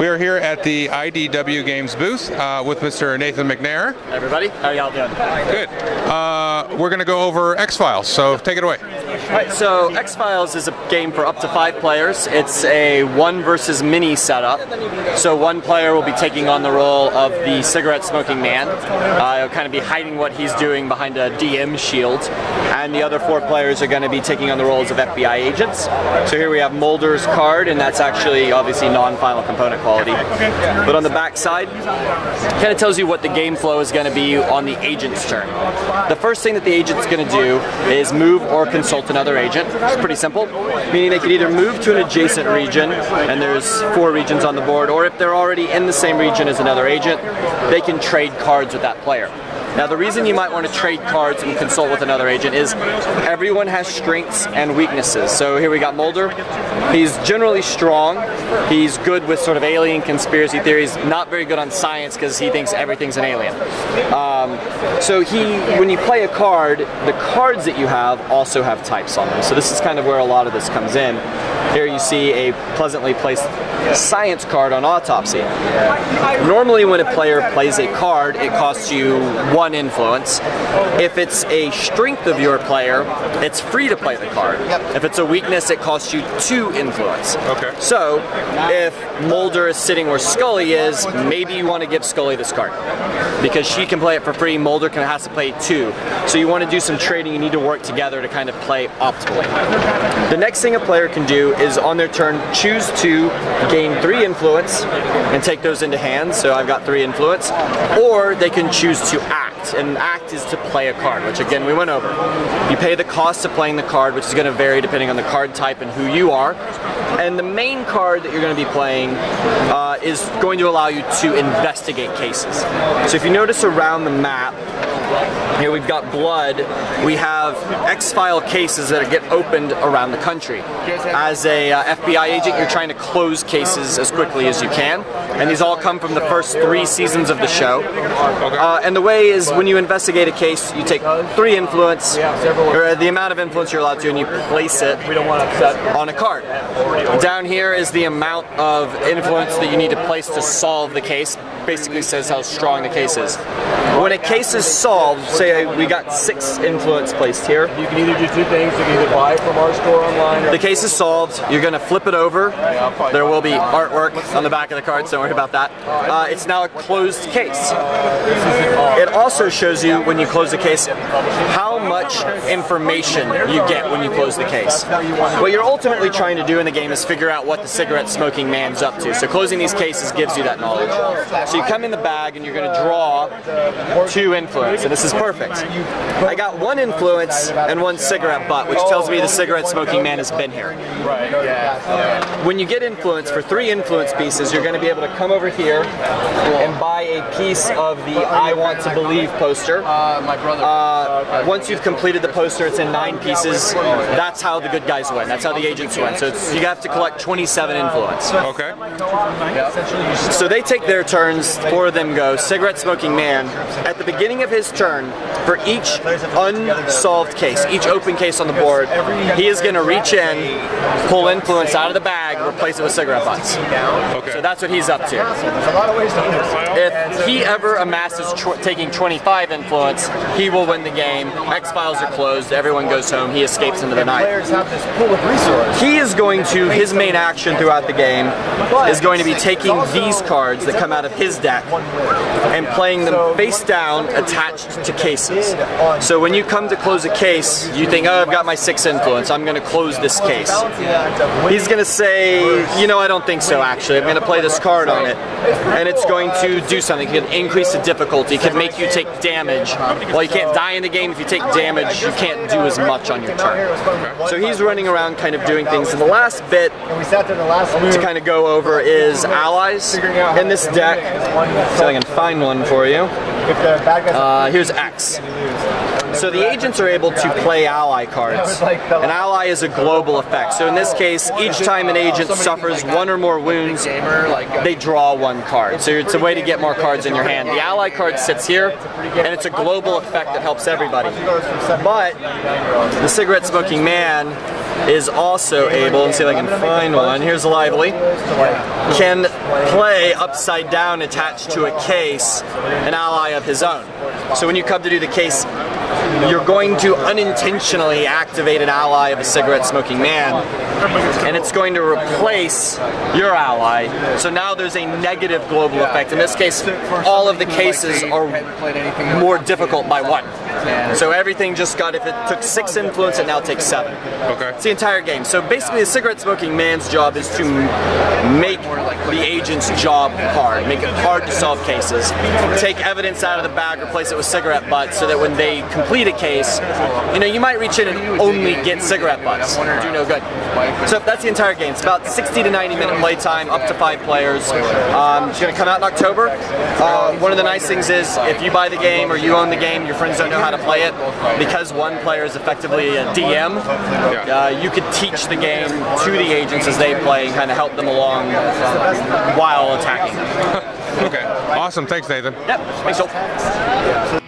We are here at the IDW Games booth with Mr. Nathan McNair. Hey everybody, how y'all doing? Good. We're going to go over X-Files, so take it away. Alright, so X-Files is a game for up to 5 players. It's a 1 versus mini setup. So one player will be taking on the role of the cigarette smoking man. He'll kind of be hiding what he's doing behind a DM shield. And the other 4 players are going to be taking on the roles of FBI agents. So here we have Mulder's card, and that's actually obviously non-final component quality. But on the back side, kind of tells you what the game flow is going to be on the agent's turn. The first thing that the agent's going to do is move or consult another agent. It's pretty simple, meaning they could either move to an adjacent region, and there's 4 regions on the board, or if they're already in the same region as another agent, they can trade cards with that player. Now the reason you might want to trade cards and consult with another agent is everyone has strengths and weaknesses. So here we got Mulder. He's generally strong. He's good with sort of alien conspiracy theories, not very good on science because he thinks everything's an alien. So when you play a card, the cards that you have also have types on them. So this is kind of where a lot of this comes in. Here you see a pleasantly placed science card on Autopsy. Normally when a player plays a card, it costs you 1 influence. If it's a strength of your player, it's free to play the card. If it's a weakness, it costs you 2 influence. Okay. So if Mulder is sitting where Scully is, maybe you want to give Scully this card. Because she can play it for free, Mulder has to play 2. So you want to do some trading, you need to work together to kind of play optimally. The next thing a player can do is on their turn choose to gain 3 influence and take those into hand, so I've got 3 influence, or they can choose to act, and act is to play a card, which again we went over. You pay the cost of playing the card, which is going to vary depending on the card type and who you are, and the main card that you're going to be playing is going to allow you to investigate cases. So if you notice around the map, here we've got blood. We have X-File cases that get opened around the country. As a FBI agent, you're trying to close cases as quickly as you can, and these all come from the first 3 seasons of the show. And the way is when you investigate a case, you take 3 influence, or the amount of influence you're allowed to, and you place it on a card. Down here is the amount of influence that you need to place to solve the case. Basically says how strong the case is. When a case is solved, say we got 6 influence placed here. You can either do 2 things. You can either buy from our store online. The case is solved. You're going to flip it over. There will be artwork on the back of the cards, don't worry about that. It's now a closed case. It also shows you, when you close the case, how much information you get when you close the case. What you're ultimately trying to do in the game is figure out what the cigarette smoking man's up to. So closing these cases gives you that knowledge. So you come in the bag and you're going to draw 2 influence, and this is perfect. I got 1 influence and 1 cigarette butt, which tells me the cigarette smoking man has been here. When you get influence, for 3 influence pieces, you're going to be able to come over here and buy a piece of the I Want to Believe poster. Once you've completed the poster, it's in 9 pieces. That's how the good guys win. That's how the agents win. So you have to collect 27 influence. Okay. So they take their turns, 4 of them go. Cigarette smoking man, at the beginning of his turn, for each unsolved case, each open case on the board, he is going to reach in, pull influence out of the bag, replace it with cigarette butts. Okay. So that's what he's up to. If he ever amasses taking 25 influence, he will win the game. X-Files are closed, everyone goes home, he escapes into the night. He is going to, his main action throughout the game is going to be taking these cards that come out of his deck and playing them face down attached to cases. So when you come to close a case, you think, oh, I've got my 6 influence, I'm going to close this case. He's going to say, you know, I don't think so actually, I'm going to play this card on it, and it's going to do something. It can increase the difficulty, it can make you take damage. Well, you can't die in the game. If you take damage, you can't do as much on your turn. So he's running around kind of doing things. And the last bit to kind of go over is allies in this deck. So I can find one for you. Here's X. So the agents are able to play ally cards. An ally is a global effect. So in this case, each time an agent suffers 1 or more wounds, they draw 1 card. So it's a way to get more cards in your hand. The ally card sits here, and it's a global effect that helps everybody. But the cigarette smoking man is also able, let's see if I can find one, here's Lively, can play upside down attached to a case an ally of his own. So when you come to do the case, you're going to unintentionally activate an ally of a cigarette smoking man, and it's going to replace your ally. So now there's a negative global effect. In this case, all of the cases are more difficult by 1. So everything just got, if it took 6 influence, it now takes 7. Okay. It's the entire game. So basically the cigarette smoking man's job is to make the agent's job hard, make it hard to solve cases, take evidence out of the bag, replace it with cigarette butts, so that when they complete a case, you know, you might reach in and only get cigarette butts, do no good. So that's the entire game. It's about 60 to 90 minute play time, up to 5 players. It's going to come out in October. One of the nice things is if you buy the game or you own the game, your friends don't know how to play it, because one player is effectively a DM, you could teach the game to the agents as they play and kind of help them along while attacking them. Okay, awesome. Thanks, Nathan. Yep, thanks, Joel.